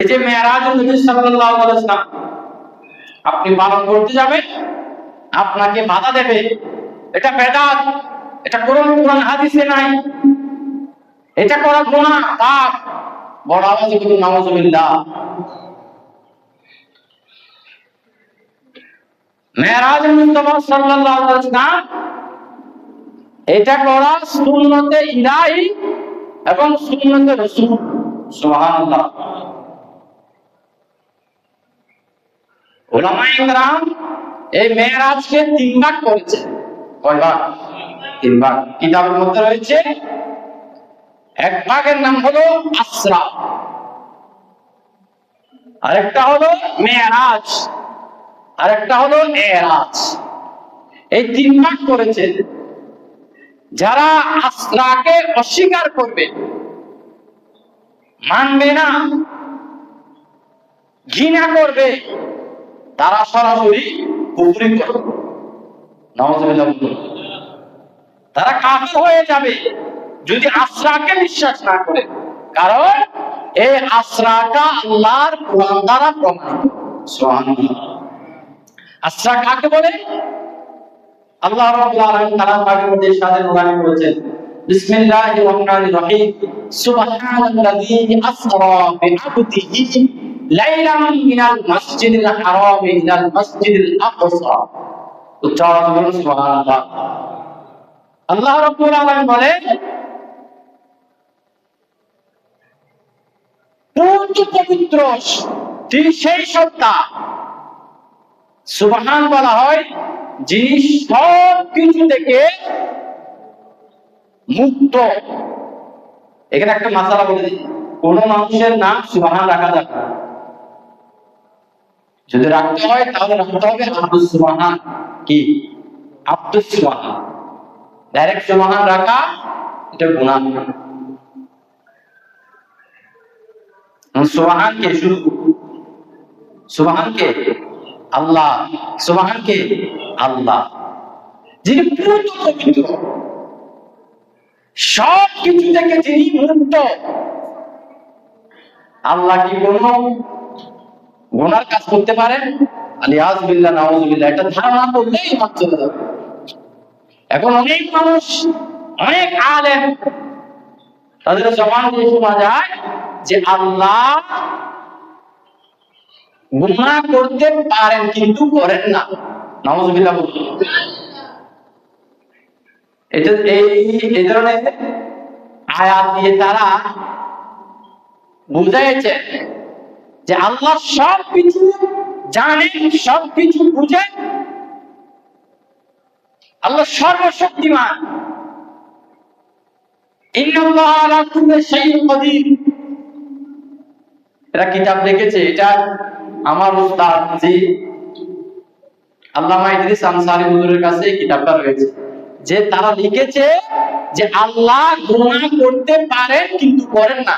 এই যে মেরাজুন নবী সাল্লাল্লাহু আলাইহি ওয়াসাল্লাম আপনি পালন করতে যাবেন, আপনাকে বাধা দেবে, এটা বেদাত, এটা কোরআন হাদিসে নাই, এটা করা গুনাহ, পাপ। বড় আওয়াজে বলুন নাউযুবিল্লাহ। মেরাজুল মুস্তাফা সাল্লাল্লাহু আলাইহি ওয়াসাল্লাম এটা করা সুন্নতে ইলাহি এবং সুন্নতে রাসূল। সুবহানাল্লাহ। উলামায়ে কেরাম এই মেরাজকে তিন ভাগ করেছে। কয় ভাগ? তিন ভাগ। কিতাবের মধ্যে রয়েছে এক ভাগের নাম হলো আসরা, আরেকটা হলো মেরাজ, আরেকটা হলো এরাজ। এই তিন ভাগ করেছে। যারা আসরাকে অস্বীকার করবে, মানবে না, ঘৃণা করবে, তারা সরাসরি কুফরি করবে। নাউযুবিল্লাহ। তারা কাফির হয়ে যাবে যদি আসরাকে বিশ্বাস না করে। কারণ এই আসরাটা আল্লাহর কোরআন দ্বারা প্রমাণিত। সুবহানাল্লাহ। আসরা কাকে বলে? আল্লাহ রাব্বুল আলামিন কালাম পাকের মধ্যে ইরশাদের বর্ণনা করেছেন, বিসমিল্লাহির রহমানির রহিম, সুবহানাল্লাযী আসরা বিআবদিহি লাইলাম মিনাল মাসজিদিল হারাম ইলাল মাসজিদিল আকসা। উচ্চারণ করুন সুবহানাল্লাহ। আল্লাহ রাব্বুল আলামিন বলেন, পবিত্র তিনি সেই সত্তা। সুবহান বলা হয় যিনি সব কিছু থেকে মুক্ত। এখানে একটা মাসালা বলে দিই, কোন মানুষের নাম সুবহান রাখা যাবে না। যদি রাখতে হয় তাহলে রাখতে হবে আব্দুস সুবহান। কি? আব্দুস সুবহান। ডাইরেক্ট সুবহান রাখা এটা গুনাহ। সুবহান কে? শুধু সুবহান কে? আল্লাহ। সুবহান কে? আল্লাহ, যিনি পবিত্র, সব কিছু থেকে যিনি মুক্ত। আল্লাহ কি কোনো গুনার কাজ করতে পারেন? আলিয়াজ বিল্লাহ, নাউযুবিল্লাহ। এটা ধারণা করলেই ইমান চলে যাবে। এখন অনেক মানুষ, অনেক আলেম, তাদের জবান দিয়ে শোনা যায় যে আল্লাহ গুনাহ করতে পারেন কিন্তু করেন না। নাউযুবিল্লাহ। এটা এই ধরনের আয়াত দিয়ে তারা বুঝাইছে যে আল্লাহ সব কিছু জানেন, সব কিছু বুঝেন, আল্লাহ সর্বশক্তিমান। ইন্নাল্লাহা আলা কুল্লি শাইইন কাদির। এরা কিতাব লিখেছে, এটা আমার উস্তাদ জি আল্লামা ইদ্রিস আনসারী হুজুরের কাছে এই কিতাবটা রয়েছে, যে তারা লিখেছে যে আল্লাহ গুনাহ করতে পারেন কিন্তু করেন না।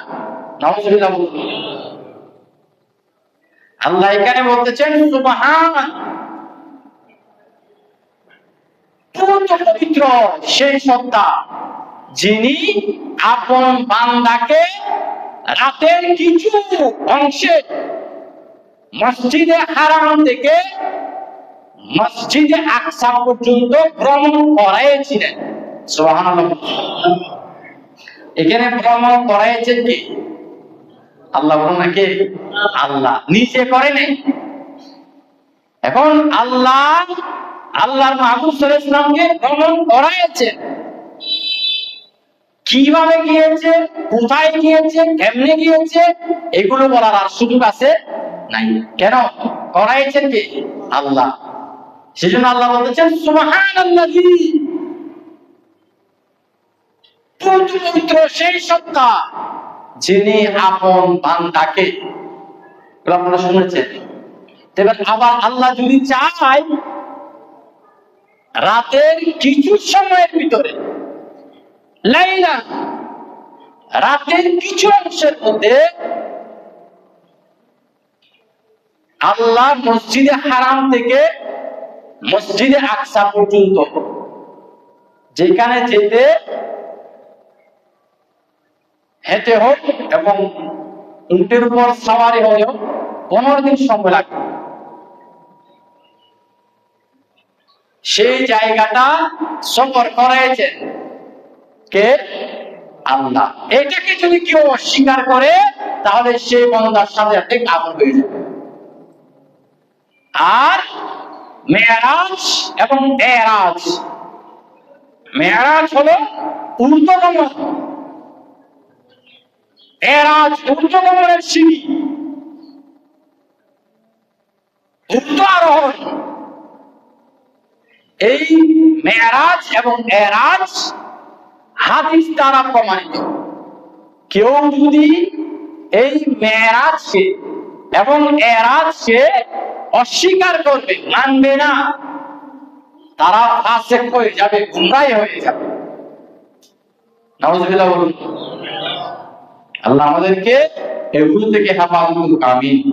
নাউযুবিল্লাহ। আল্লাহ এখানে বলতেছেন সুবহান, পবিত্র সেই সত্তা যিনি আপন বান্দাকে রাতের কিছু অংশে মসজিদে হারাম থেকে মসজিদে আকসা পর্যন্ত ভ্রমণ করাইছিলেন। সুবহানাল্লাহ। এখানে ভ্রমণ করাইছেন কি? আল্লাহ। নাকি আল্লাহ নিজে করে নাই। এখন আল্লাহ আল্লাহর মাহবুব সাল্লাল্লাহু আলাইহি ওয়াসাল্লামকে ভ্রমণ করাইছেন। কিভাবে গিয়েছে, কোথায় গিয়েছে, কেমনে গিয়েছে, এগুলো বলার আর সুযোগ আছে নাই। কেন? করাইছেন কি? আল্লাহ। সেজন্য আল্লাহ বলতেছেন সুবহানাল্লাযী, পবিত্র সেই সত্তা যিনি আপন বান্দাকে। আপনারা শুনেছেন। এবার আবার আল্লাহ যদি চায় রাতের কিছু সময়ের ভিতরে, লাইলা, রাতের কিছু অংশের মধ্যে আল্লাহ মসজিদে হারাম থেকে মসজিদে আকসা পর্যন্ত যেখানে যেতে হেঁটে হোক এবং উটের উপর সাওয়ারি হলেও 15 দিন সময় লাগবে। সেই জায়গাটা সফর করেছেন কে? আল্লাহ। এটাকে যদি কেউ অস্বীকার করে তাহলে সেই বান্দার সাথে সাথে কাফের হয়ে যাবে। আর মেরাজ এবং এরাজ, মেরাজ হলো ঊর্ধ্বগমন, এরাজ ঊর্ধ্বগমনের সিঁড়ি, ঊর্ধ্ব আরোহণ। এই মেরাজ এবং এরাজ হাদিস দ্বারা প্রমাণিত। কেউ যদি এই মেরাজকে এবং এরাজকে অস্বীকার করবে, মানবে না, তারা ফাসিক হয়ে যাবে, গুমরাহ হয়ে যাবে। নাউযুবিল্লাহ বলুন। আল্লাহ আমাদেরকে এগুলো থেকে হেফাজত করুন, আমিন।